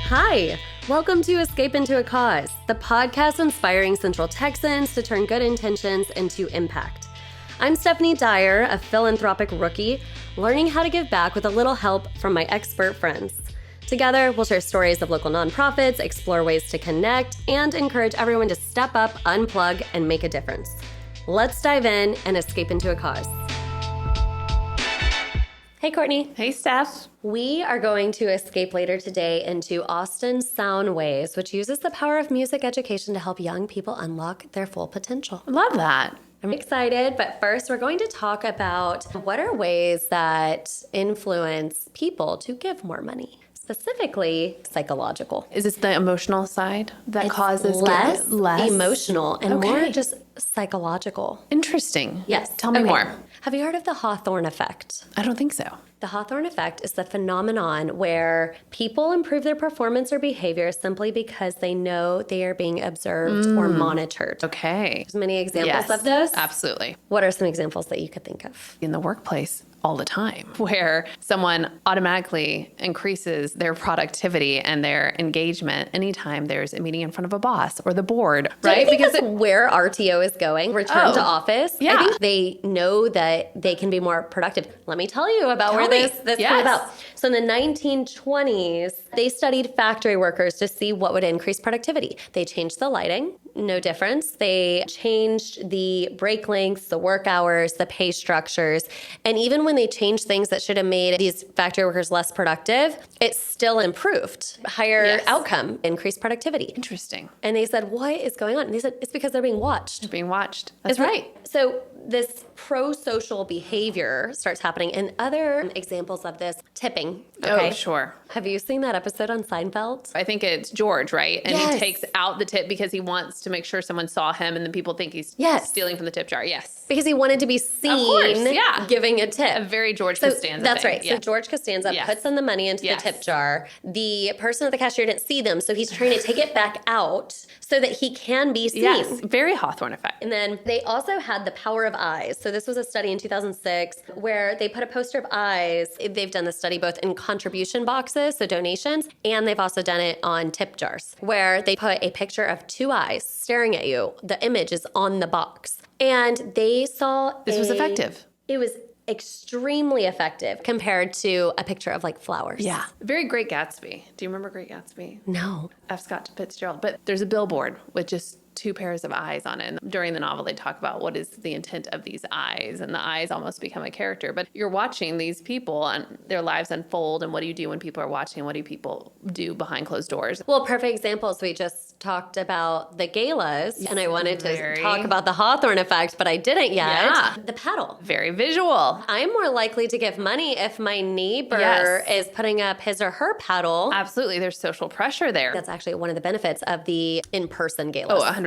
Hi, welcome to Escape into a Cause, the podcast inspiring Central Texans to turn good intentions into impact. I'm Stephanie Dyer, a philanthropic rookie, learning how to give back with a little help from my expert friends. Together, we'll share stories of local nonprofits, explore ways to connect, and encourage everyone to step up, unplug, and make a difference. Let's dive in and escape into a cause. Hey, Courtney. Hey, Steph. We are going to escape later today into Austin Soundwaves, which uses the power of music education to help young people unlock their full potential. Love that. I'm excited, but first we're going to talk about what are ways that influence people to give more money, specifically psychological. Is this the emotional side that causes less less emotional and more just psychological? Interesting. Yes. Tell me more. Have you heard of the Hawthorne effect? I don't think so. The Hawthorne effect is the phenomenon where people improve their performance or behavior simply because they know they are being observed or monitored. Okay. There's many examples of this. Absolutely. What are some examples that you could think of? In the workplace all the time, where someone automatically increases their productivity and their engagement anytime there's a meeting in front of a boss or the board, right? Because where RTO is going, return to office, Yeah. I think they know that they can be more productive. Let me tell you about where this came about. So in the 1920s, they studied factory workers to see what would increase productivity. They changed the lighting, no difference. They changed the break lengths, the work hours, the pay structures. And even when they changed things that should have made these factory workers less productive, it still improved. Higher outcome, increased productivity. Interesting. And they said, what is going on? And they said, it's because they're being watched. They're being watched. That's Isn't right. it? So this pro-social behavior starts happening. And other examples of this, tipping. Okay? Oh, sure. Have you seen that episode on Seinfeld? I think it's George, right? And Yes. he takes out the tip because he wants to make sure someone saw him and then people think he's stealing from the tip jar. Yes. Because he wanted to be seen giving a tip. A very George Costanza That's thing. right. Yeah. So George Costanza puts in the money into the tip jar. The person at the cashier didn't see them, so he's trying to take it back out so that he can be seen. Yes, very Hawthorne effect. And then they also had the power of eyes. So this was a study in 2006 where they put a poster of eyes. They've done this study both in contribution boxes, so donations, and they've also done it on tip jars where they put a picture of two eyes staring at you. The image is on the box. And they saw This was effective. It was extremely effective compared to a picture of like flowers. Yeah. Very Great Gatsby. Do you remember Great Gatsby? No. F. Scott Fitzgerald. But there's a billboard with just two pairs of eyes on it. And during the novel, they talk about what is the intent of these eyes, and the eyes almost become a character. But you're watching these people and their lives unfold, and what do you do when people are watching? What do people do behind closed doors? Well, perfect examples. We just talked about the galas, and I wanted to talk about the Hawthorne effect, but I didn't yet. Yeah. The paddle. Very visual. I'm more likely to give money if my neighbor is putting up his or her paddle. Absolutely. There's social pressure there. That's actually one of the benefits of the in-person galas. Oh, 100%.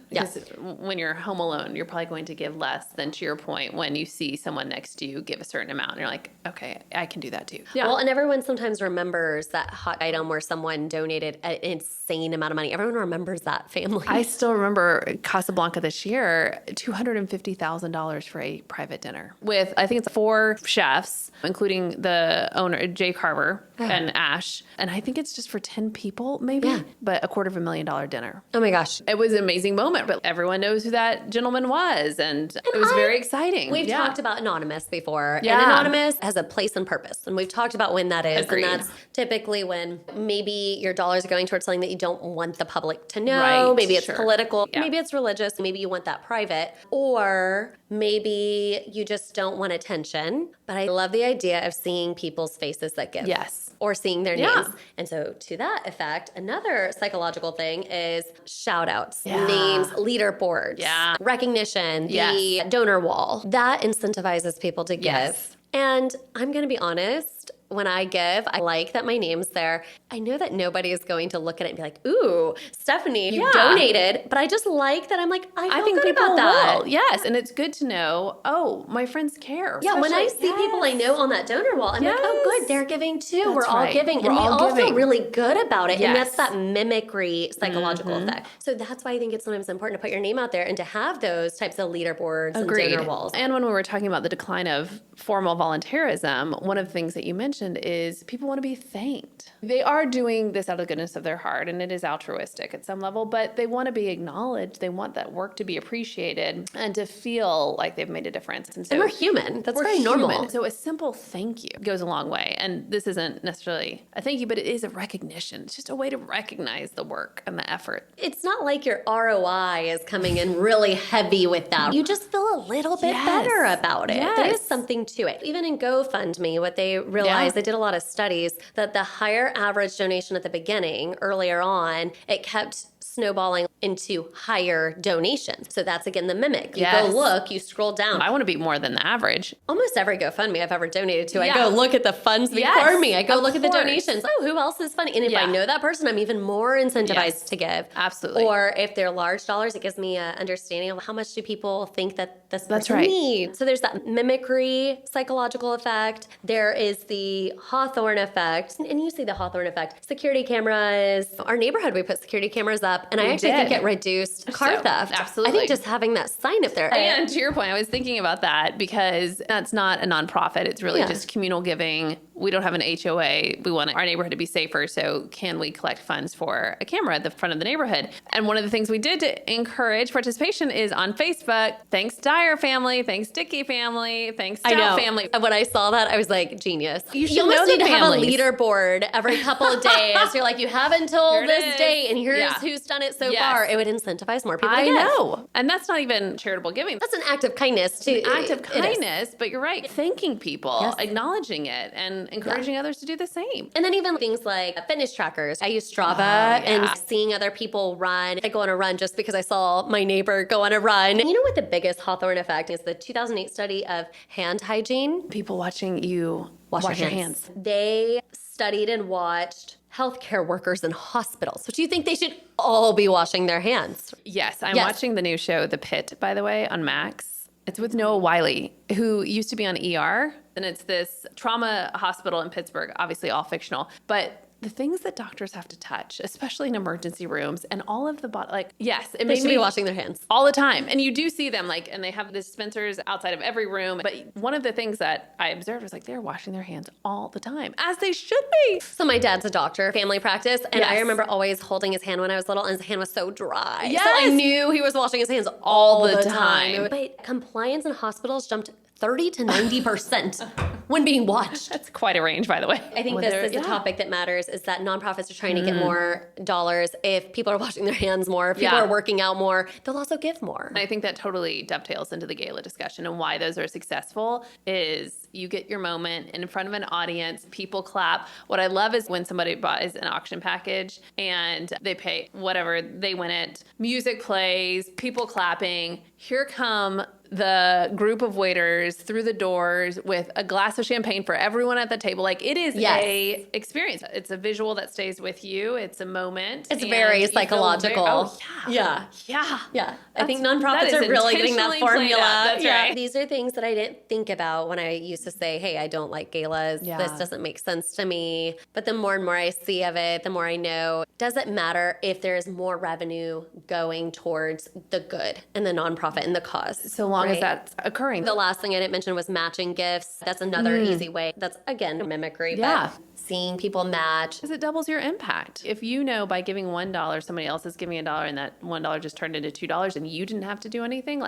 Because when you're home alone, you're probably going to give less than, to your point, when you see someone next to you give a certain amount. And you're like, okay, I can do that too. Yeah. Well, and everyone sometimes remembers that hot item where someone donated an insane amount of money. Everyone remembers that family. I still remember Casablanca this year, $250,000 for a private dinner with, I think it's 4 chefs, including the owner, Jay Carver and Ash. And I think it's just for 10 people, maybe, but $250,000 dinner. Oh my gosh. It was an amazing moment, but everyone knows who that gentleman was. And it was very exciting. We've talked about Anonymous before. Yeah. And Anonymous has a place and purpose. And we've talked about when that is. Agreed. And that's typically when maybe your dollars are going towards something that you don't want the public to know. Right. Maybe it's Sure. political. Yeah. Maybe it's religious. Maybe you want that private. Or maybe you just don't want attention. But I love the idea of seeing people's faces that give. Yes. Or seeing their names. And so to that effect, another psychological thing is shout outs, names, leaderboards, recognition, the donor wall. That incentivizes people to give. Yes. And I'm going to be honest, when I give, I like that my name's there. I know that nobody is going to look at it and be like, ooh, Stephanie, you donated. But I just like that I'm like, I feel good about that. Will. Yes, and it's good to know, oh, my friends care. Yeah, when I see people I know on that donor wall, I'm like, oh, good, they're giving too. We're all giving. And we all feel really good about it. And that's that mimicry psychological effect. So that's why I think it's sometimes important to put your name out there and to have those types of leaderboards and donor walls. And when we were talking about the decline of formal volunteerism, one of the things that you mentioned mentioned is people want to be thanked. They are doing this out of the goodness of their heart, and it is altruistic at some level, but they want to be acknowledged. They want that work to be appreciated and to feel like they've made a difference. And we're human. That's very normal. So a simple thank you goes a long way. And this isn't necessarily a thank you, but it is a recognition. It's just a way to recognize the work and the effort. It's not like your ROI is coming in really heavy with that. You just feel a little bit better about it. There is something to it. Even in GoFundMe, what they realized, they did a lot of studies, that the higher average donation at the beginning, earlier on, it kept snowballing into higher donations. So that's, again, the mimic. You go look, you scroll down. I want to be more than the average. Almost every GoFundMe I've ever donated to, I go look at the funds before me. I go look at the donations. Oh, who else is funny? And if I know that person, I'm even more incentivized to give. Absolutely. Or if they're large dollars, it gives me an understanding of how much do people think that this person needs. So there's that mimicry psychological effect. There is the Hawthorne effect. And you see the Hawthorne effect. Security cameras. Our neighborhood, we put security cameras up. And I actually think it reduced car theft. Absolutely. I think just having that sign up there. And to your point, I was thinking about that because that's not a nonprofit. It's really just communal giving. We don't have an HOA. We want our neighborhood to be safer. So can we collect funds for a camera at the front of the neighborhood? And one of the things we did to encourage participation is on Facebook. Thanks Dyer family. Thanks Dickey family. Thanks Stout family. When I saw that, I was like, genius. You almost need to have a families. leaderboard every couple of days. You're like, you have until this date, and here's who's done it so far. It would incentivize more people to give. I know. And that's not even charitable giving. That's an act of kindness, too. An act of kindness, but you're right. Thanking people, acknowledging it, and encouraging others to do the same. And then even things like fitness trackers. I use Strava and seeing other people run. I go on a run just because I saw my neighbor go on a run. And you know what the biggest Hawthorne effect is? The 2008 study of hand hygiene. People watching you wash your hands. They studied and watched healthcare workers in hospitals. So do you think they should all be washing their hands? Yes. I'm watching the new show, The Pit, by the way, on Max. It's with Noah Wiley, who used to be on ER. And it's this trauma hospital in Pittsburgh, obviously all fictional. But the things that doctors have to touch, especially in emergency rooms and all of the they should be washing their hands all the time. And you do see them and they have the dispensers outside of every room. But one of the things that I observed was they're washing their hands all the time, as they should be. So my dad's a doctor, family practice. And I remember always holding his hand when I was little, and his hand was so dry. Yes. So I knew he was washing his hands all the time. But compliance in hospitals jumped 30 to 90% when being watched. That's quite a range, by the way. I think this is a topic that matters, is that nonprofits are trying to get more dollars. If people are washing their hands more, if people are working out more, they'll also give more. And I think that totally dovetails into the gala discussion, and why those are successful is you get your moment in front of an audience, people clap. What I love is when somebody buys an auction package and they pay whatever, they win it, music plays, people clapping, here come the group of waiters through the doors with a glass of champagne for everyone at the table. It is a experience. It's a visual that stays with you. It's a moment. It's very psychological. Yeah. I think nonprofits are really getting that formula. That's right. These are things that I didn't think about when I used to say, hey, I don't like galas. This doesn't make sense to me. But the more and more I see of it, the more I know, does it matter if there's more revenue going towards the good and the nonprofit and the cause? So long as that's occurring. The last thing I didn't mention was matching gifts. That's another easy way. That's, again, mimicry. But seeing people match. Because it doubles your impact. If you know by giving $1, somebody else is giving $1, and that $1 just turned into $2 and you didn't have to do anything,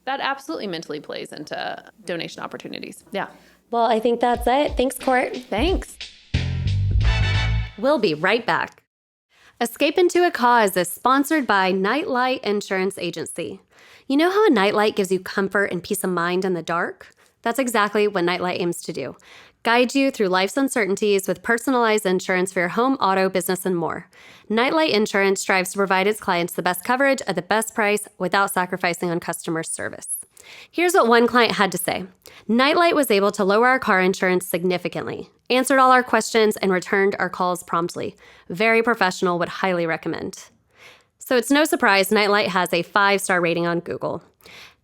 that absolutely mentally plays into donation opportunities. Yeah. Well, I think that's it. Thanks, Court. Thanks. We'll be right back. Escape into a Cause is sponsored by Nightlight Insurance Agency. You know how a nightlight gives you comfort and peace of mind in the dark? That's exactly what Nightlight aims to do. Guide you through life's uncertainties with personalized insurance for your home, auto, business, and more. Nightlight Insurance strives to provide its clients the best coverage at the best price without sacrificing on customer service. Here's what one client had to say. Nightlight was able to lower our car insurance significantly, answered all our questions, and returned our calls promptly. Very professional, would highly recommend. So it's no surprise Nightlight has a 5-star rating on Google.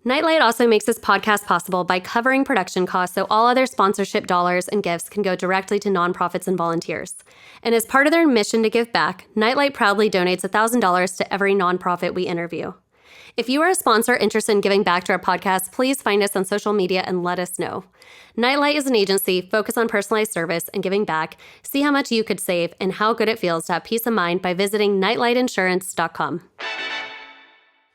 Nightlight also makes this podcast possible by covering production costs so all other sponsorship dollars and gifts can go directly to nonprofits and volunteers. And as part of their mission to give back, Nightlight proudly donates $1,000 to every nonprofit we interview. If you are a sponsor interested in giving back to our podcast, please find us on social media and let us know. Nightlight is an agency focused on personalized service and giving back. See how much you could save and how good it feels to have peace of mind by visiting nightlightinsurance.com.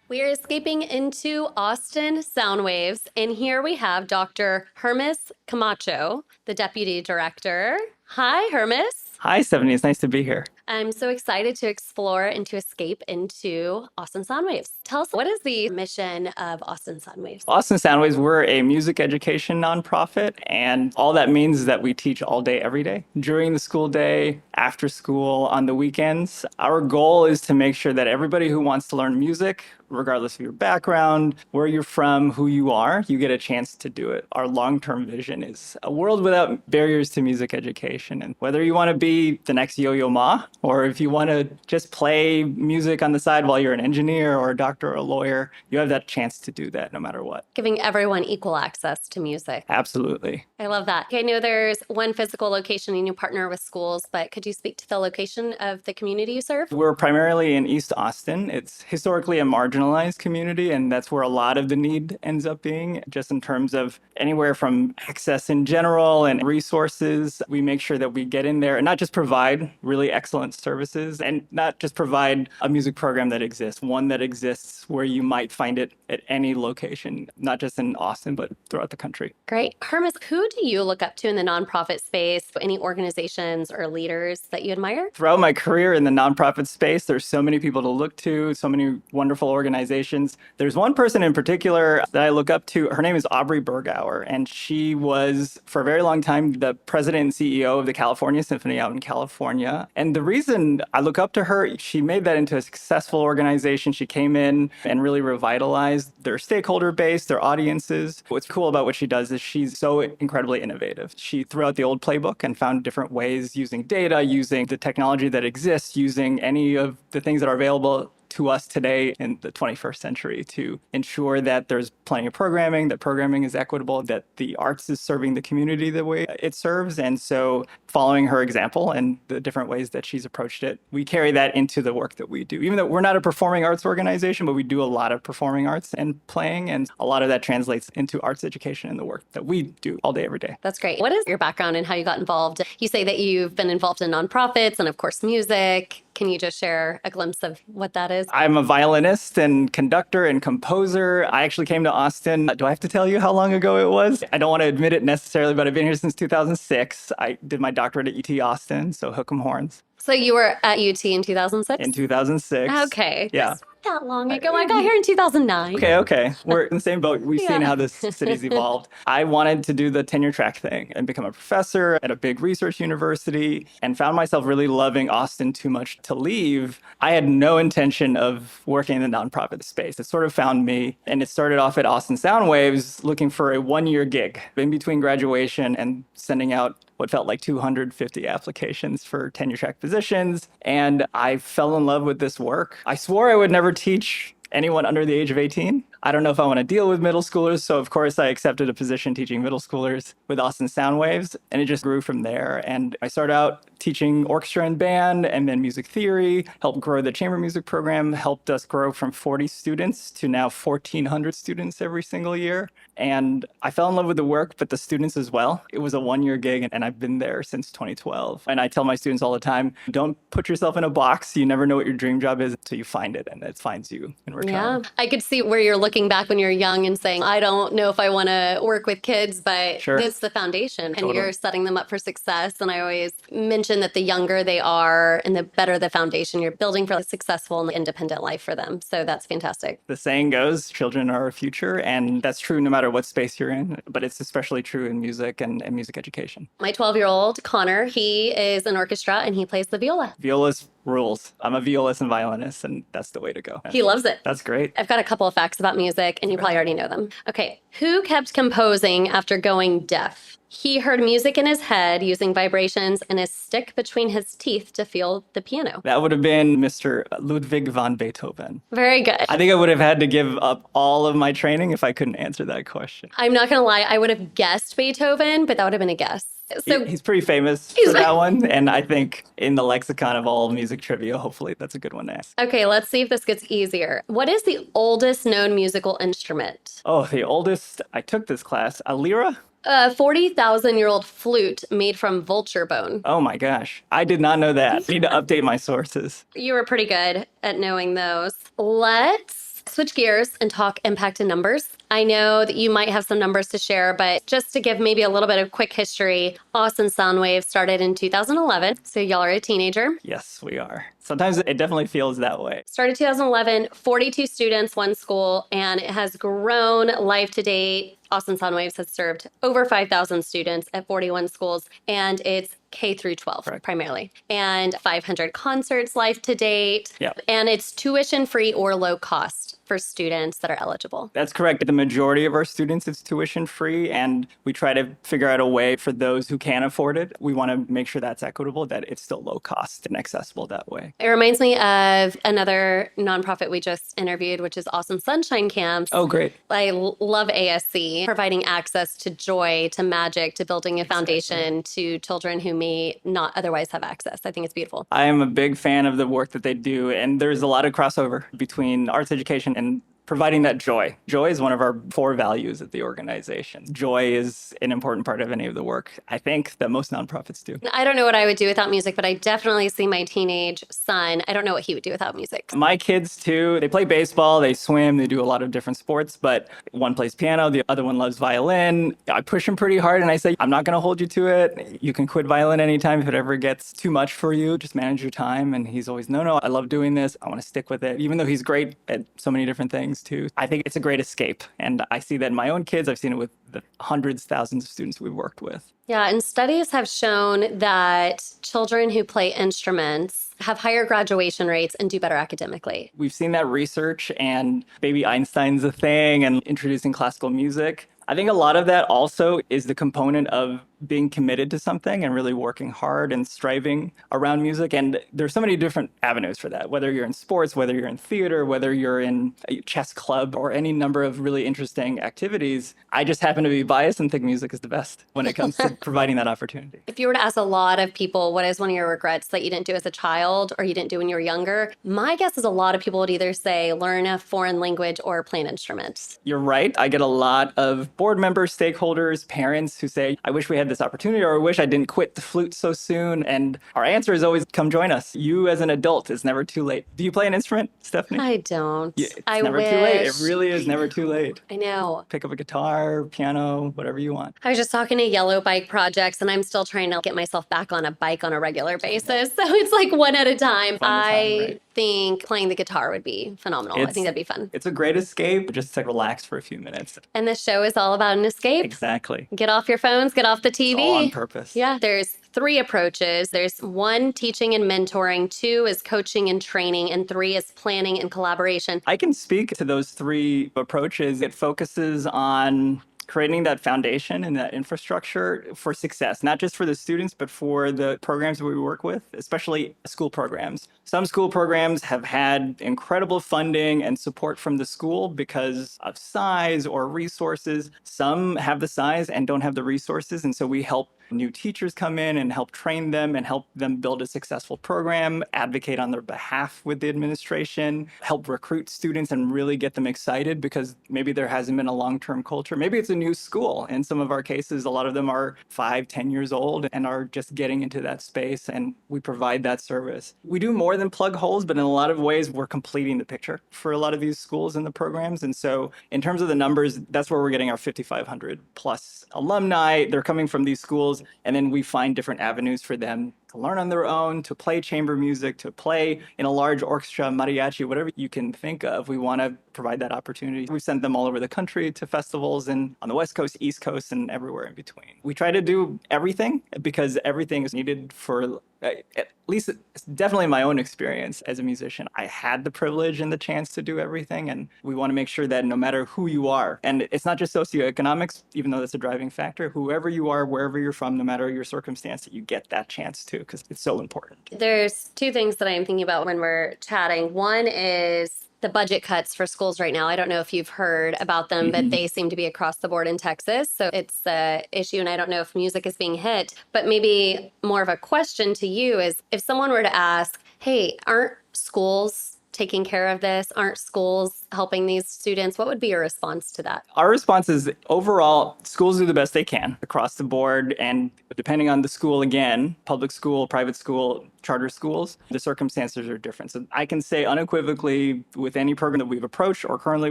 We are escaping into Austin Soundwaves, and here we have Dr. Hermes Camacho, the Deputy Director. Hi, Hermes. Hi, Stephanie. It's nice to be here. I'm so excited to explore and to escape into Austin Soundwaves. Tell us, what is the mission of Austin Soundwaves? Austin Soundwaves, we're a music education nonprofit, and all that means is that we teach all day, every day, during the school day, after school, on the weekends. Our goal is to make sure that everybody who wants to learn music, regardless of your background, where you're from, who you are, you get a chance to do it. Our long-term vision is a world without barriers to music education. And whether you want to be the next Yo-Yo Ma, or if you want to just play music on the side while you're an engineer or a doctor or a lawyer, you have that chance to do that no matter what. Giving everyone equal access to music. Absolutely. I love that. I know there's one physical location and you partner with schools, but could you speak to the location of the community you serve? We're primarily in East Austin. It's historically a marginalized community, and that's where a lot of the need ends up being, just in terms of anywhere from access in general and resources. We make sure that we get in there and not just provide really excellent services and not just provide a music program that exists, one that exists where you might find it at any location, not just in Austin, but throughout the country. Great. Hermes, who do you look up to in the nonprofit space? Any organizations or leaders that you admire? Throughout my career in the nonprofit space, there's so many people to look to, so many wonderful organizations. There's one person in particular that I look up to. Her name is Aubrey Bergauer, and she was, for a very long time, the president and CEO of the California Symphony out in California. And the reason I look up to her, she made that into a successful organization. She came in and really revitalized their stakeholder base, their audiences. What's cool about what she does is she's so incredibly innovative. She threw out the old playbook and found different ways using data, using the technology that exists, using any of the things that are available to us today in the 21st century to ensure that there's plenty of programming, that programming is equitable, that the arts is serving the community the way it serves. And so following her example and the different ways that she's approached it, we carry that into the work that we do. Even though we're not a performing arts organization, but we do a lot of performing arts and playing. And a lot of that translates into arts education and the work that we do all day, every day. That's great. What is your background and how you got involved? You say that you've been involved in nonprofits and, of course, music. Can you just share a glimpse of what that is? I'm a violinist and conductor and composer. I actually came to Austin. Do I have to tell you how long ago it was? I don't want to admit it necessarily, but I've been here since 2006. I did my doctorate at UT Austin, so hook 'em horns. So you were at UT in 2006? In 2006. Okay. Yeah. That's not that long ago. I got here in 2009. Okay. We're in the same boat. We've seen how this city's evolved. I wanted to do the tenure track thing and become a professor at a big research university and found myself really loving Austin too much to leave. I had no intention of working in the nonprofit space. It sort of found me, and it started off at Austin Soundwaves looking for a one-year gig in between graduation and sending out what felt like 250 applications for tenure track positions. And I fell in love with this work. I swore I would never teach anyone under the age of 18. I don't know if I want to deal with middle schoolers. So of course I accepted a position teaching middle schoolers with Austin Soundwaves, and it just grew from there. And I started out teaching orchestra and band and then music theory, helped grow the chamber music program, helped us grow from 40 students to now 1,400 students every single year. And I fell in love with the work, but the students as well. It was a one-year gig, and I've been there since 2012. And I tell my students all the time, don't put yourself in a box. You never know what your dream job is until you find it, and it finds you in return. Yeah, I could see where you're looking back when you're young and saying, I don't know if I want to work with kids, but it's the foundation, and you're setting them up for success. And I always mention that the younger they are and the better the foundation you're building for a successful and independent life for them. So that's fantastic. The saying goes, children are our future, and that's true no matter what space you're in, but it's especially true in music and music education. My 12-year-old, Connor, he is an orchestra and he plays the viola. Violas rules. I'm a violist and violinist, and that's the way to go. He loves it. That's great. I've got a couple of facts about music, and you probably already know them. Okay. Who kept composing after going deaf? He heard music in his head using vibrations and a stick between his teeth to feel the piano. That would have been Mr. Ludwig van Beethoven. Very good. I think I would have had to give up all of my training if I couldn't answer that question. I'm not going to lie. I would have guessed Beethoven, but that would have been a guess. So He's pretty famous for that one. And I think in the lexicon of all music trivia, hopefully that's a good one to ask. Okay, let's see if this gets easier. What is the oldest known musical instrument? Oh, the oldest, I took this class, a lira? A 40,000-year-old flute made from vulture bone. Oh my gosh. I did not know that. I need to update my sources. You were pretty good at knowing those. Let's switch gears and talk impact in numbers. I know that you might have some numbers to share, but just to give maybe a little bit of quick history, Austin Soundwaves started in 2011. So y'all are a teenager. Yes, we are. Sometimes it definitely feels that way. Started 2011, 42 students, one school, and it has grown life to date. Austin Soundwaves has served over 5,000 students at 41 schools, and it's K through 12 primarily, and 500 concerts life to date. Yep. And it's tuition free or low cost for students that are eligible. That's correct. The majority of our students, it's tuition free, and we try to figure out a way for those who can't afford it. We want to make sure that's equitable, that it's still low cost and accessible that way. It reminds me of another nonprofit we just interviewed, which is Awesome Sunshine Camps. Oh, great. I love ASC, providing access to joy, to magic, to building a foundation to children who may not otherwise have access. I think it's beautiful. I am a big fan of the work that they do, and there's a lot of crossover between arts education and providing that joy. Joy is one of our 4 values at the organization. Joy is an important part of any of the work, I think, that most nonprofits do. I don't know what I would do without music, but I definitely see my teenage son. I don't know what he would do without music. My kids, too, they play baseball, they swim, they do a lot of different sports, but one plays piano, the other one loves violin. I push him pretty hard and I say, I'm not going to hold you to it. You can quit violin anytime if it ever gets too much for you. Just manage your time. And he's always, no, I love doing this. I want to stick with it, even though he's great at so many different things, too. I think it's a great escape. And I see that in my own kids. I've seen it with the hundreds, thousands of students we've worked with. Yeah, and studies have shown that children who play instruments have higher graduation rates and do better academically. We've seen that research, and baby Einstein's a thing, and introducing classical music. I think a lot of that also is the component of being committed to something and really working hard and striving around music. And there's so many different avenues for that, whether you're in sports, whether you're in theater, whether you're in a chess club, or any number of really interesting activities. I just happen to be biased and think music is the best when it comes to providing that opportunity. If you were to ask a lot of people, what is one of your regrets that you didn't do as a child or you didn't do when you were younger? My guess is a lot of people would either say learn a foreign language or play an instrument. You're right. I get a lot of board members, stakeholders, parents who say, I wish we had this opportunity, or I wish I didn't quit the flute so soon. And our answer is always, come join us. You as an adult, it's never too late. Do you play an instrument, Stephanie? I don't. Yeah, it's I never wish. too late. It really is never too late. I know. Pick up a guitar, piano, whatever you want. I was just talking to Yellow Bike Projects, and I'm still trying to get myself back on a bike on a regular basis. So it's like one at a time. I think playing the guitar would be phenomenal. I think that'd be fun. It's a great escape, just to relax for a few minutes. And this show is all about an escape. Exactly. Get off your phones, get off the TV. It's all on purpose. Yeah, there's 3 approaches. There's 1, teaching and mentoring, 2 is coaching and training, and 3 is planning and collaboration. I can speak to those 3 approaches. It focuses on creating that foundation and that infrastructure for success, not just for the students, but for the programs that we work with, especially school programs. Some school programs have had incredible funding and support from the school because of size or resources. Some have the size and don't have the resources, and so we help new teachers come in and help train them and help them build a successful program, advocate on their behalf with the administration, help recruit students and really get them excited because maybe there hasn't been a long-term culture. Maybe it's a new school. In some of our cases, a lot of them are 5, 10 years old and are just getting into that space, and we provide that service. We do more than plug holes, but in a lot of ways, we're completing the picture for a lot of these schools and the programs. And so in terms of the numbers, that's where we're getting our 5,500 plus alumni. They're coming from these schools. And then we find different avenues for them to learn on their own, to play chamber music, to play in a large orchestra, mariachi, whatever you can think of. We want to provide that opportunity. We've sent them all over the country to festivals and on the West Coast, East Coast, and everywhere in between. We try to do everything because everything is needed for, at least it's definitely my own experience as a musician. I had the privilege and the chance to do everything, and we want to make sure that no matter who you are, and it's not just socioeconomics, even though that's a driving factor, whoever you are, wherever you're from, no matter your circumstance, that you get that chance to, because it's so important. There's 2 things that I'm thinking about when we're chatting. One is the budget cuts for schools right now. I don't know if you've heard about them, but they seem to be across the board in Texas. So it's an issue, and I don't know if music is being hit. But maybe more of a question to you is, if someone were to ask, hey, aren't schools taking care of this? Aren't schools helping these students? What would be your response to that? Our response is, overall, schools do the best they can across the board. And depending on the school, again, public school, private school, charter schools, the circumstances are different. So I can say unequivocally, with any program that we've approached or currently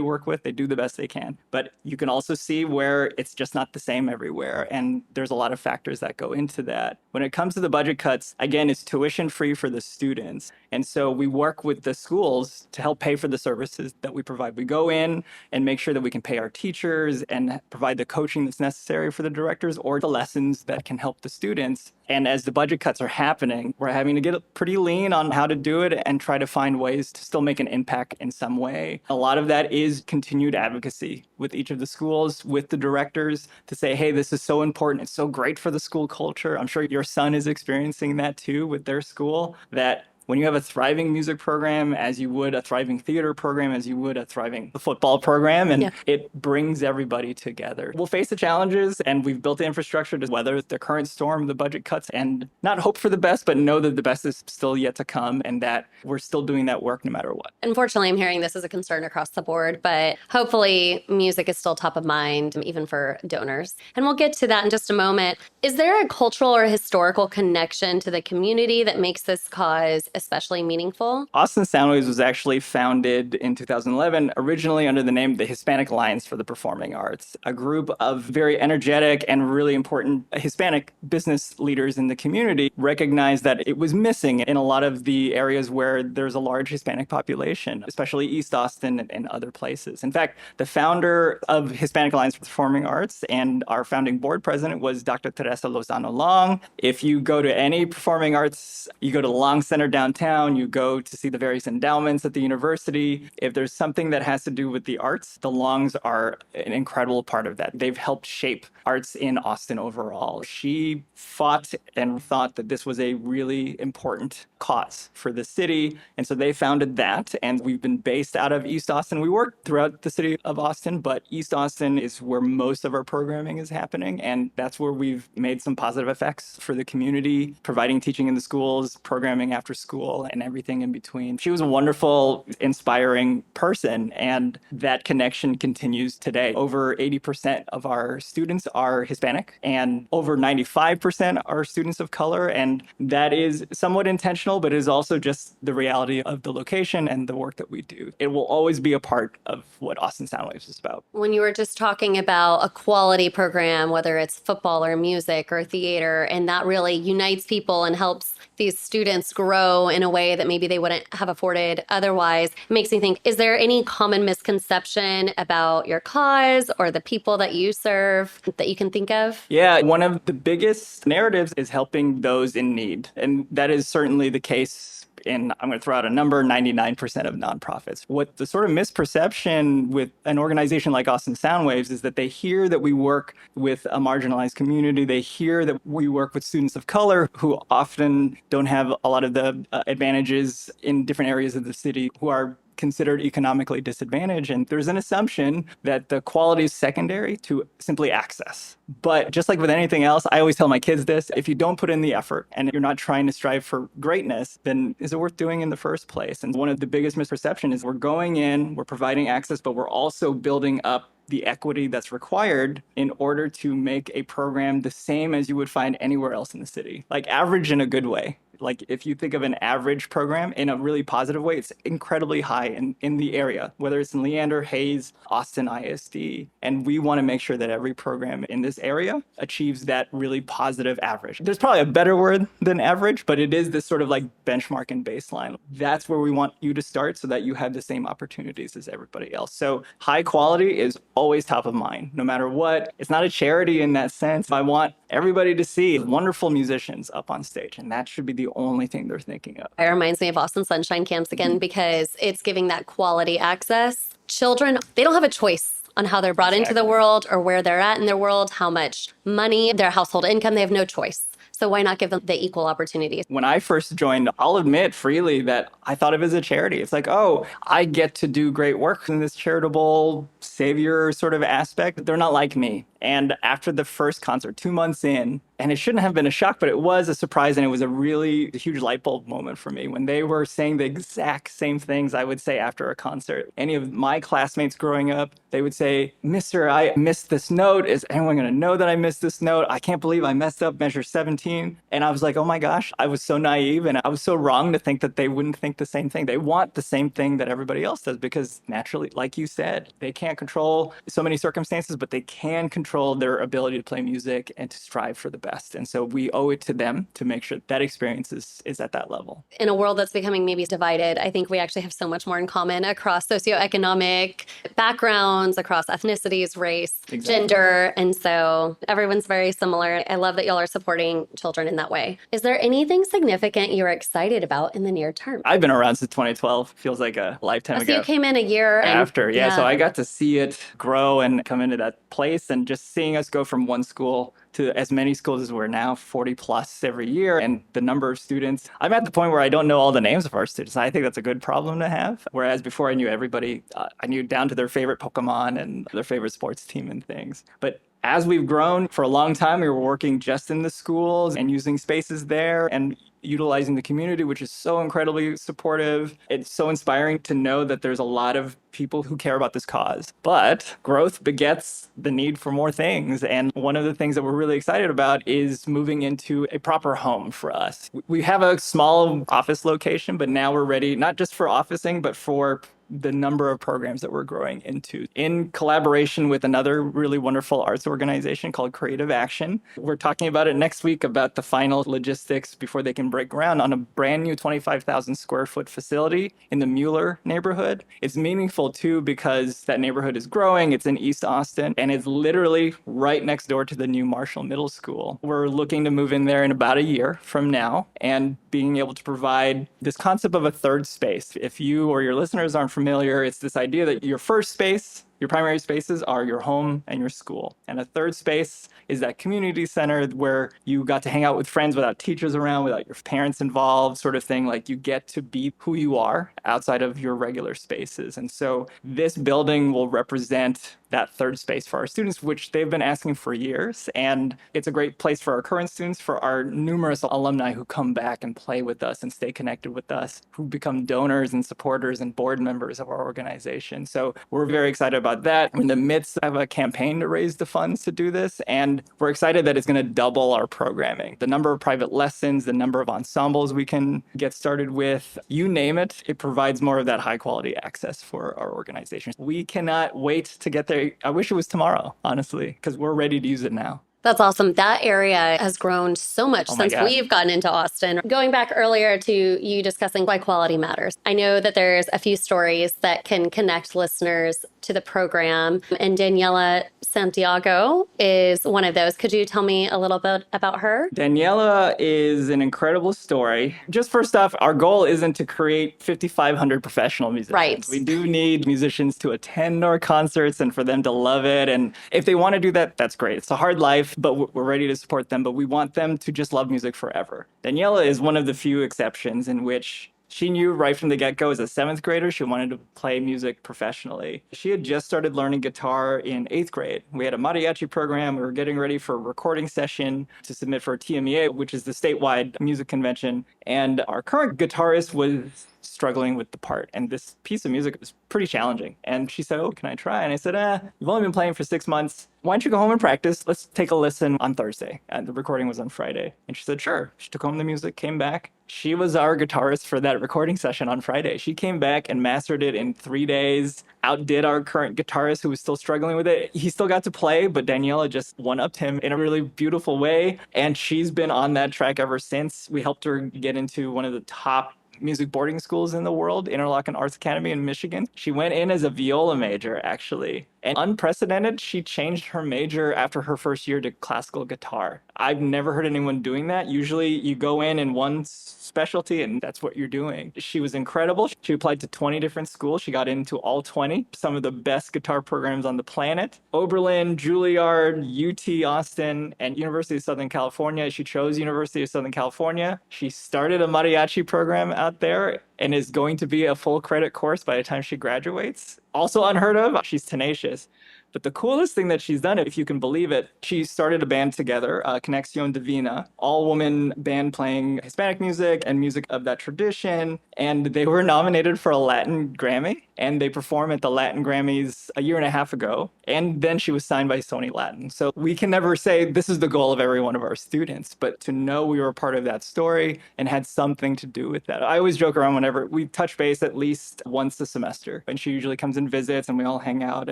work with, they do the best they can. But you can also see where it's just not the same everywhere. And there's a lot of factors that go into that. When it comes to the budget cuts, again, it's tuition free for the students. And so we work with the schools to help pay for the services that we provide. We go in and make sure that we can pay our teachers and provide the coaching that's necessary for the directors or the lessons that can help the students. And as the budget cuts are happening, we're having to get pretty lean on how to do it and try to find ways to still make an impact in some way. A lot of that is continued advocacy with each of the schools, with the directors, to say, hey, this is so important. It's so great for the school culture. I'm sure your son is experiencing that too with their school, that when you have a thriving music program, as you would a thriving theater program, as you would a thriving football program, and it brings everybody together. We'll face the challenges, and we've built the infrastructure to weather the current storm, the budget cuts, and not hope for the best, but know that the best is still yet to come, and that we're still doing that work no matter what. Unfortunately, I'm hearing this as a concern across the board, but hopefully music is still top of mind, even for donors. And we'll get to that in just a moment. Is there a cultural or historical connection to the community that makes this cause especially meaningful? Austin Soundwaves was actually founded in 2011, originally under the name the Hispanic Alliance for the Performing Arts, a group of very energetic and really important Hispanic business leaders in the community recognized that it was missing in a lot of the areas where there's a large Hispanic population, especially East Austin and other places. In fact, the founder of Hispanic Alliance for the Performing Arts and our founding board president was Dr. Teresa Lozano Long. If you go to any performing arts, you go to the Long Center downtown, you go to see the various endowments at the university. If there's something that has to do with the arts, the Longs are an incredible part of that. They've helped shape arts in Austin overall. She fought and thought that this was a really important cause for the city. And so they founded that. And we've been based out of East Austin. We work throughout the city of Austin, but East Austin is where most of our programming is happening. And that's where we've made some positive effects for the community, providing teaching in the schools, programming after school, and everything in between. She was a wonderful, inspiring person, and that connection continues today. Over 80% of our students are Hispanic, and over 95% are students of color, and that is somewhat intentional, but it is also just the reality of the location and the work that we do. It will always be a part of what Austin Soundwaves is about. When you were just talking about a quality program, whether it's football or music or theater, and that really unites people and helps these students grow in a way that maybe they wouldn't have afforded otherwise, it makes me think, is there any common misconception about your cause or the people that you serve that you can think of? Yeah, one of the biggest narratives is helping those in need. And that is certainly the case in, I'm going to throw out a number, 99% of nonprofits. What the sort of misperception with an organization like Austin Soundwaves is that they hear that we work with a marginalized community. They hear that we work with students of color who often don't have a lot of the advantages in different areas of the city, who are considered economically disadvantaged. And there's an assumption that the quality is secondary to simply access. But just like with anything else, I always tell my kids this: if you don't put in the effort and you're not trying to strive for greatness, then is it worth doing in the first place? And one of the biggest misperceptions is we're going in, we're providing access, but we're also building up the equity that's required in order to make a program the same as you would find anywhere else in the city. Like average in a good way. Like if you think of an average program in a really positive way, it's incredibly high in the area, whether it's in Leander, Hayes, Austin ISD. And we want to make sure that every program in this area achieves that really positive average. There's probably a better word than average, but it is this sort of like benchmark and baseline. That's where we want you to start so that you have the same opportunities as everybody else. So high quality is always top of mind, no matter what. It's not a charity in that sense. I want everybody to see wonderful musicians up on stage, and that should be the only thing they're thinking of. It reminds me of Austin Sunshine Camps again, because it's giving that quality access. Children, they don't have a choice on how they're brought into the world or where they're at in their world, how much money, their household income, they have no choice. So So why not give them the equal opportunities? When I first joined, I'll admit freely that I thought of it as a charity. It's like, oh, I get to do great work in this charitable savior sort of aspect. They're not like me. And after the first concert, 2 months in, and it shouldn't have been a shock, but it was a surprise. And it was a really huge light bulb moment for me when they were saying the exact same things I would say after a concert. Any of my classmates growing up, they would say, Mister, I missed this note. Is anyone going to know that I missed this note? I can't believe I messed up measure 17. And I was like, oh my gosh, I was so naive and I was so wrong to think that they wouldn't think the same thing. They want the same thing that everybody else does because naturally, like you said, they can't control so many circumstances, but they can control their ability to play music and to strive for the best. And so we owe it to them to make sure that experience is at that level. In a world that's becoming maybe divided, I think we actually have so much more in common across socioeconomic backgrounds, across ethnicities, race, gender. And so everyone's very similar. I love that y'all are supporting children in that way. Is there anything significant you're excited about in the near term? I've been around since 2012. Feels like a lifetime ago. So you came in a year after. So I got to see it grow and come into that place, and just seeing us go from one school to as many schools as we're now, 40 plus every year, and the number of students. I'm at the point where I don't know all the names of our students. I think that's a good problem to have. Whereas before I knew everybody, I knew down to their favorite Pokemon and their favorite sports team and things. But as we've grown, for a long time, we were working just in the schools and using spaces there and utilizing the community, which is so incredibly supportive. It's so inspiring to know that there's a lot of people who care about this cause. But growth begets the need for more things. And one of the things that we're really excited about is moving into a proper home for us. We have a small office location, but now we're ready, not just for officing, but for the number of programs that we're growing into in collaboration with another really wonderful arts organization called Creative Action. We're talking about it next week about the final logistics before they can break ground on a brand new 25,000 square foot facility in the Mueller neighborhood. It's meaningful too because that neighborhood is growing. It's in East Austin and it's literally right next door to the new Marshall Middle School. We're looking to move in there in about a year from now and being able to provide this concept of a third space. If you or your listeners aren't familiar, it's this idea that your first space, your primary spaces are your home and your school. And a third space is that community center where you got to hang out with friends without teachers around, without your parents involved, sort of thing. Like you get to be who you are outside of your regular spaces. And so this building will represent that third space for our students, which they've been asking for years. And it's a great place for our current students, for our numerous alumni who come back and play with us and stay connected with us, who become donors and supporters and board members of our organization. So we're very excited about that. We're in the midst of a campaign to raise the funds to do this. And we're excited that it's going to double our programming. The number of private lessons, the number of ensembles we can get started with, you name it, it provides more of that high quality access for our organization. We cannot wait to get there. I wish it was tomorrow, honestly, because we're ready to use it now. That's awesome. That area has grown so much since we've gotten into Austin. Going back earlier to you discussing why quality matters. I know that there's a few stories that can connect listeners to the program, and Daniela Santiago is one of those. Could you tell me a little bit about her? Daniela is an incredible story. Just first off, our goal isn't to create 5,500 professional musicians. Right. We do need musicians to attend our concerts and for them to love it. And if they want to do that, that's great. It's a hard life, but we're ready to support them. But we want them to just love music forever. Daniela is one of the few exceptions in which she knew right from the get-go as a 7th grader, she wanted to play music professionally. She had just started learning guitar in 8th grade. We had a mariachi program. We were getting ready for a recording session to submit for a TMEA, which is the statewide music convention. And our current guitarist was struggling with the part. And this piece of music was pretty challenging. And she said, oh, can I try? And I said, you've only been playing for 6 months. Why don't you go home and practice? Let's take a listen on Thursday. And the recording was on Friday. And she said, sure. She took home the music, came back. She was our guitarist for that recording session on Friday. She came back and mastered it in 3 days, outdid our current guitarist who was still struggling with it. He still got to play, but Daniela just one-upped him in a really beautiful way. And she's been on that track ever since. We helped her get into one of the top music boarding schools in the world, Interlochen Arts Academy in Michigan. She went in as a viola major, actually. And unprecedented, she changed her major after her first year to classical guitar. I've never heard anyone doing that. Usually you go in one specialty and that's what you're doing. She was incredible. She applied to 20 different schools. She got into all 20, some of the best guitar programs on the planet. Oberlin, Juilliard, UT Austin, and University of Southern California. She chose University of Southern California. She started a mariachi program out there and is going to be a full credit course by the time she graduates. Also unheard of. She's tenacious. But the coolest thing that she's done, if you can believe it, she started a band together, Conexión Divina, all-woman band playing Hispanic music and music of that tradition. And they were nominated for a Latin Grammy, and they performed at the Latin Grammys a year and a half ago. And then she was signed by Sony Latin. So we can never say this is the goal of every one of our students, but to know we were a part of that story and had something to do with that. I always joke around whenever we touch base at least once a semester, and she usually comes and visits and we all hang out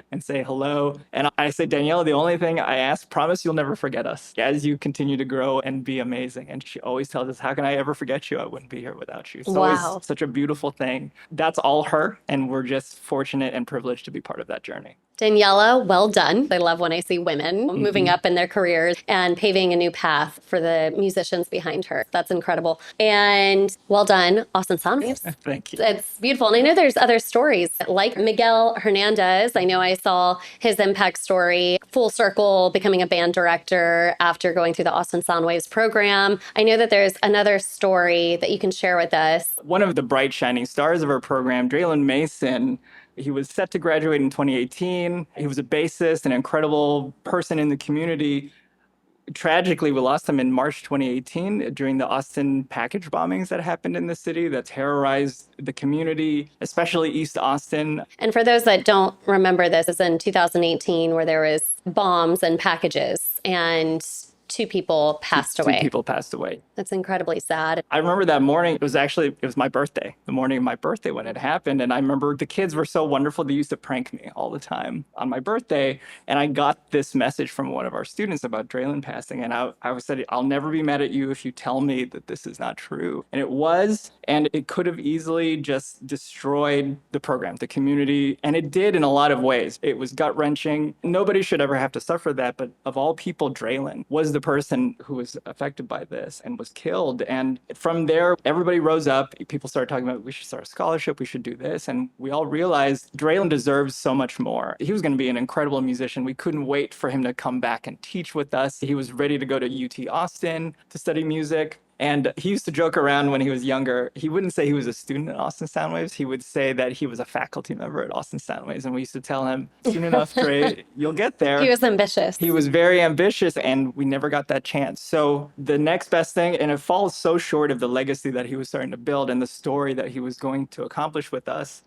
and say hello. And I say, Danielle, the only thing I ask, promise you'll never forget us as you continue to grow and be amazing. And she always tells us, how can I ever forget you? I wouldn't be here without you. It's always such a beautiful thing. That's all her. And we're just fortunate and privileged to be part of that journey. Daniela, well done. I love when I see women moving up in their careers and paving a new path for the musicians behind her. That's incredible. And well done, Austin Soundwaves. Thank you. It's beautiful. And I know there's other stories like Miguel Hernandez. I know I saw his impact story, full circle, becoming a band director after going through the Austin Soundwaves program. I know that there's another story that you can share with us. One of the bright shining stars of our program, Draylen Mason, he was set to graduate in 2018. He was a bassist, an incredible person in the community. Tragically, we lost him in March 2018 during the Austin package bombings that happened in the city that terrorized the community, especially East Austin. And for those that don't remember, this is in 2018 where there was bombs and packages and two people passed away. Two people passed away. That's incredibly sad. I remember that morning. It was my birthday, the morning of my birthday when it happened. And I remember the kids were so wonderful. They used to prank me all the time on my birthday. And I got this message from one of our students about Draylen passing. And I said, I'll never be mad at you if you tell me that this is not true. And it was, and it could have easily just destroyed the program, the community. And it did in a lot of ways. It was gut-wrenching. Nobody should ever have to suffer that. But of all people, Draylen was the person who was affected by this and was killed. And from there, everybody rose up. People started talking about, we should start a scholarship, we should do this. And we all realized Draylen deserves so much more. He was going to be an incredible musician. We couldn't wait for him to come back and teach with us. He was ready to go to UT Austin to study music. And he used to joke around when he was younger. He wouldn't say he was a student at Austin Soundwaves. He would say that he was a faculty member at Austin Soundwaves. And we used to tell him, soon enough, Dre, you'll get there. He was ambitious. He was very ambitious, and we never got that chance. So the next best thing, and it falls so short of the legacy that he was starting to build and the story that he was going to accomplish with us,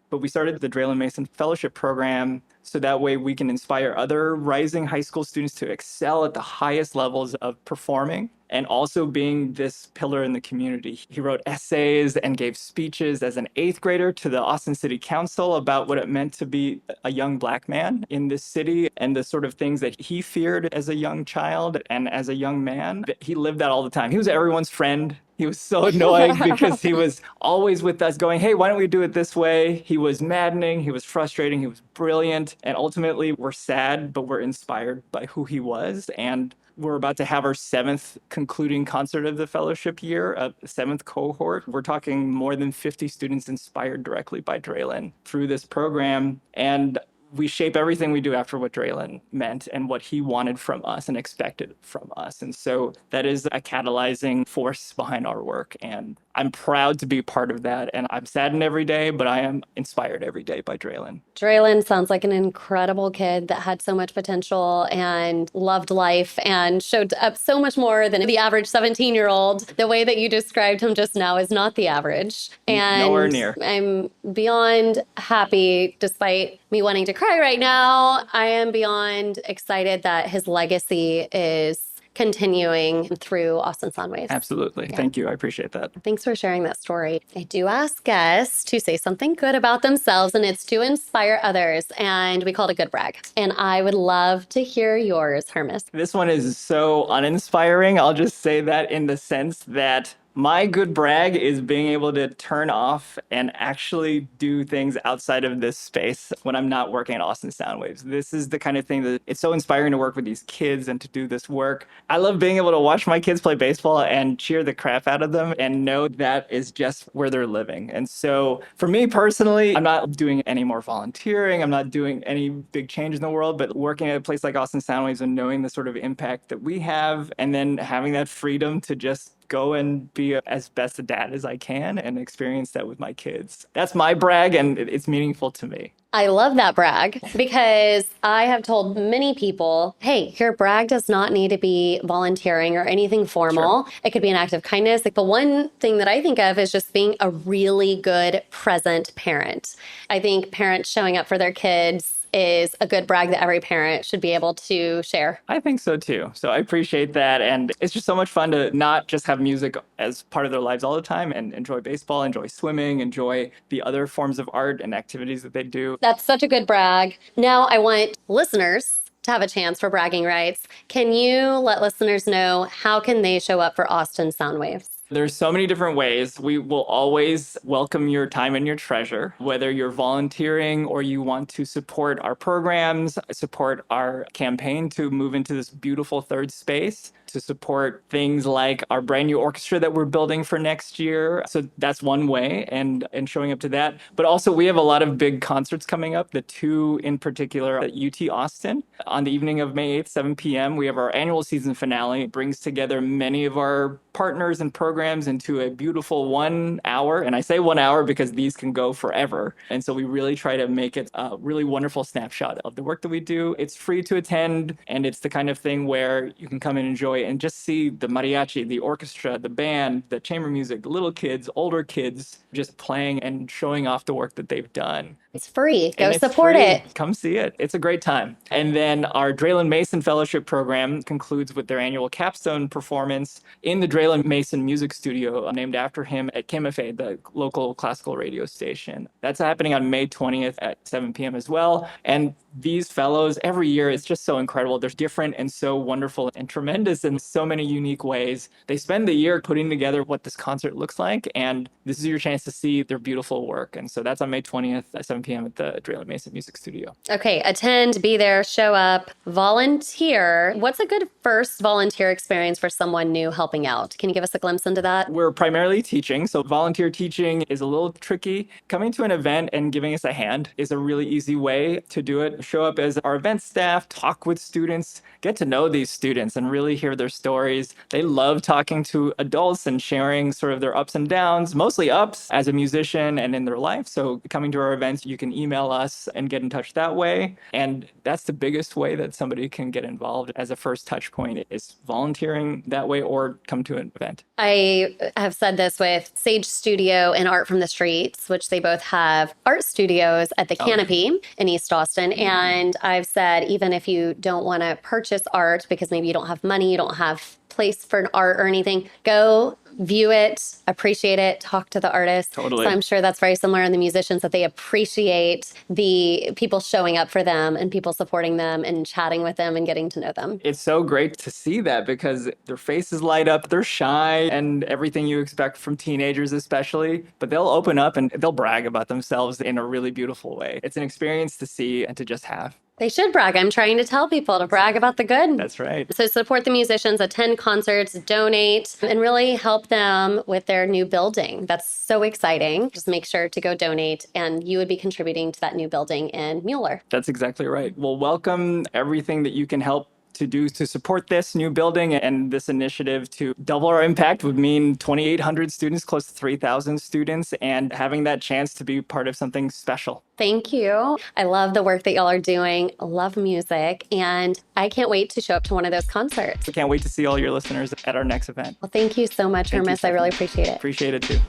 but we started the Draylen Mason Fellowship Program so that way we can inspire other rising high school students to excel at the highest levels of performing and also being this pillar in the community. He wrote essays and gave speeches as an 8th grader to the Austin City Council about what it meant to be a young Black man in this city and the sort of things that he feared as a young child and as a young man. He lived that all the time. He was everyone's friend. He was so annoying because he was always with us going, hey, why don't we do it this way? He was maddening. He was frustrating. He was brilliant. And ultimately, we're sad, but we're inspired by who he was. And we're about to have our 7th concluding concert of the fellowship year, a 7th cohort. We're talking more than 50 students inspired directly by Draylen through this program. And we shape everything we do after what Draylen meant and what he wanted from us and expected from us. And so that is a catalyzing force behind our work. And I'm proud to be part of that. And I'm saddened every day, but I am inspired every day by Draylen. Draylen sounds like an incredible kid that had so much potential and loved life and showed up so much more than the average 17-year-old. The way that you described him just now is not the average. And nowhere near. I'm beyond happy, despite me wanting to cry right now. I am beyond excited that his legacy is continuing through Austin Soundwaves. Absolutely. Yeah. Thank you. I appreciate that. Thanks for sharing that story. I do ask guests to say something good about themselves, and it's to inspire others. And we call it a good brag. And I would love to hear yours, Hermes. This one is so uninspiring. I'll just say that in the sense that My good brag is being able to turn off and actually do things outside of this space when I'm not working at Austin Soundwaves. This is the kind of thing that it's so inspiring to work with these kids and to do this work. I love being able to watch my kids play baseball and cheer the crap out of them and know that is just where they're living. And so for me personally, I'm not doing any more volunteering. I'm not doing any big change in the world, but working at a place like Austin Soundwaves and knowing the sort of impact that we have and then having that freedom to just go and be as best a dad as I can and experience that with my kids. That's my brag, and it's meaningful to me. I love that brag because I have told many people, hey, your brag does not need to be volunteering or anything formal. Sure. It could be an act of kindness. Like, the one thing that I think of is just being a really good present parent. I think parents showing up for their kids is a good brag that every parent should be able to share. I think so too. So I appreciate that. And it's just so much fun to not just have music as part of their lives all the time and enjoy baseball, enjoy swimming, enjoy the other forms of art and activities that they do. That's such a good brag. Now I want listeners to have a chance for bragging rights. Can you let listeners know how can they show up for Austin Soundwaves? There's so many different ways. We will always welcome your time and your treasure, whether you're volunteering or you want to support our programs, support our campaign to move into this beautiful third space, to support things like our brand new orchestra that we're building for next year. So that's one way, and showing up to that. But also we have a lot of big concerts coming up, the two in particular at UT Austin. On the evening of May 8th, 7 p.m., we have our annual season finale. It brings together many of our partners and programs into a beautiful 1 hour. And I say 1 hour because these can go forever. And so we really try to make it a really wonderful snapshot of the work that we do. It's free to attend, and it's the kind of thing where you can come and enjoy and just see the mariachi, the orchestra, the band, the chamber music, the little kids, older kids, just playing and showing off the work that they've done. It's free. Go support it. Come see it. It's a great time. And then our Draylen Mason Fellowship Program concludes with their annual capstone performance in the Draylen Mason Music Studio, named after him at KMFA, the local classical radio station. That's happening on May 20th at 7 p.m. as well. And these fellows, every year, it's just so incredible. They're different and so wonderful and tremendous in so many unique ways. They spend the year putting together what this concert looks like, and this is your chance to see their beautiful work. And so that's on May 20th at 7 p.m. at the Draylen Mason Music Studio. Okay, attend, be there, show up, volunteer. What's a good first volunteer experience for someone new helping out? Can you give us a glimpse into that? We're primarily teaching, so volunteer teaching is a little tricky. Coming to an event and giving us a hand is a really easy way to do it. Show up as our event staff, talk with students, get to know these students and really hear their stories. They love talking to adults and sharing sort of their ups and downs, mostly ups as a musician and in their life. So coming to our events, you can email us and get in touch that way. And that's the biggest way that somebody can get involved as a first touch point, is volunteering that way or come to an event. I have said this with Sage Studio and Art from the Streets, which they both have art studios at the Canopy in East Austin. And I've said, even if you don't want to purchase art because maybe you don't have money, you don't have place for an art or anything, go view it, appreciate it, talk to the artist. Totally. So I'm sure that's very similar in the musicians, that they appreciate the people showing up for them and people supporting them and chatting with them and getting to know them. It's so great to see that because their faces light up, they're shy and everything you expect from teenagers especially, but they'll open up and they'll brag about themselves in a really beautiful way. It's an experience to see and to just have. They should brag. I'm trying to tell people to brag about the good. That's right. So support the musicians, attend concerts, donate, and really help them with their new building. That's so exciting. Just make sure to go donate, and you would be contributing to that new building in Mueller. That's exactly right. Well, welcome everything that you can help to do to support this new building, and this initiative to double our impact would mean 2,800 students, close to 3,000 students, and having that chance to be part of something special. Thank you. I love the work that y'all are doing. I love music, and I can't wait to show up to one of those concerts. I can't wait to see all your listeners at our next event. Well, thank you so much, Hermes. I really appreciate it. Appreciate it too.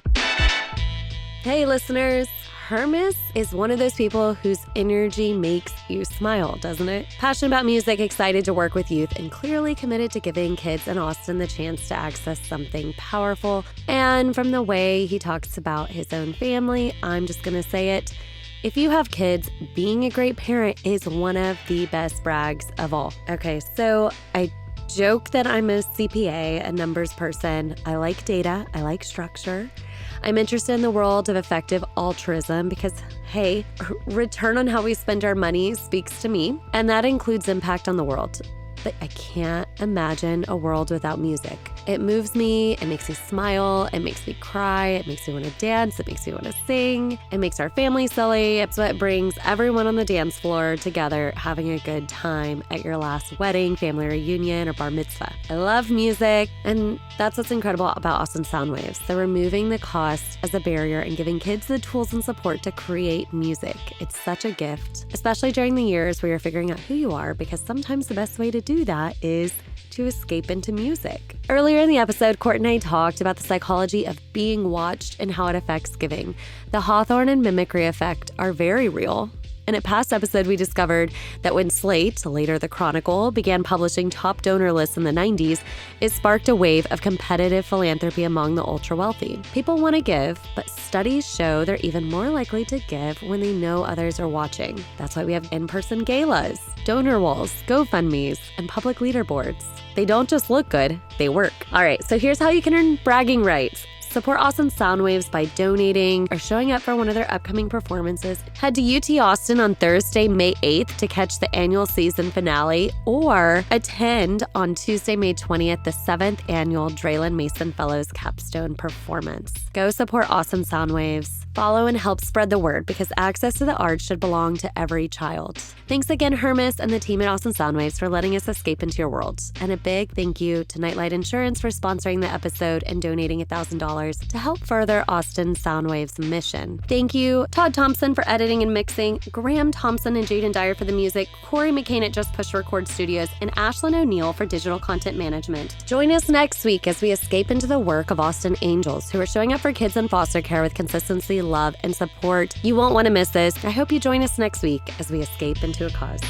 Hey, listeners. Hermes is one of those people whose energy makes you smile, doesn't it? Passionate about music, excited to work with youth, and clearly committed to giving kids in Austin the chance to access something powerful. And from the way he talks about his own family, I'm just going to say it. If you have kids, being a great parent is one of the best brags of all. Okay, so I joke that I'm a CPA, a numbers person. I like data. I like structure. I'm interested in the world of effective altruism because, hey, return on how we spend our money speaks to me, and that includes impact on the world. But I can't imagine a world without music. It moves me, it makes me smile, it makes me cry, it makes me want to dance, it makes me want to sing, it makes our family silly. It's what brings everyone on the dance floor together having a good time at your last wedding, family reunion, or bar mitzvah. I love music, and that's what's incredible about Austin Soundwaves. They're removing the cost as a barrier and giving kids the tools and support to create music. It's such a gift, especially during the years where you're figuring out who you are, because sometimes the best way to do that is to escape into music. Earlier in the episode, Court and I talked about the psychology of being watched and how it affects giving. The Hawthorne and mimicry effect are very real. In a past episode, we discovered that when Slate, later The Chronicle, began publishing top donor lists in the 90s, it sparked a wave of competitive philanthropy among the ultra-wealthy. People want to give, but studies show they're even more likely to give when they know others are watching. That's why we have in-person galas, donor walls, GoFundMes, and public leaderboards. They don't just look good, they work. All right, so here's how you can earn bragging rights. Support Austin Soundwaves by donating or showing up for one of their upcoming performances. Head to UT Austin on Thursday, May 8th to catch the annual season finale, or attend on Tuesday, May 20th, the 7th annual Draylen Mason Fellows capstone performance. Go support Austin Soundwaves. Follow and help spread the word, because access to the arts should belong to every child. Thanks again, Hermes and the team at Austin Soundwaves, for letting us escape into your world. And a big thank you to Nightlight Insurance for sponsoring the episode and donating $1,000 to help further Austin Soundwaves' mission. Thank you, Todd Thompson, for editing and mixing, Graham Thompson and Jaden Dyer for the music, Corey McCain at Just Push Record Studios, and Ashlyn O'Neill for digital content management. Join us next week as we escape into the work of Austin Angels, who are showing up for kids in foster care with consistency, love, and support. You won't want to miss this. I hope you join us next week as we escape into a cause.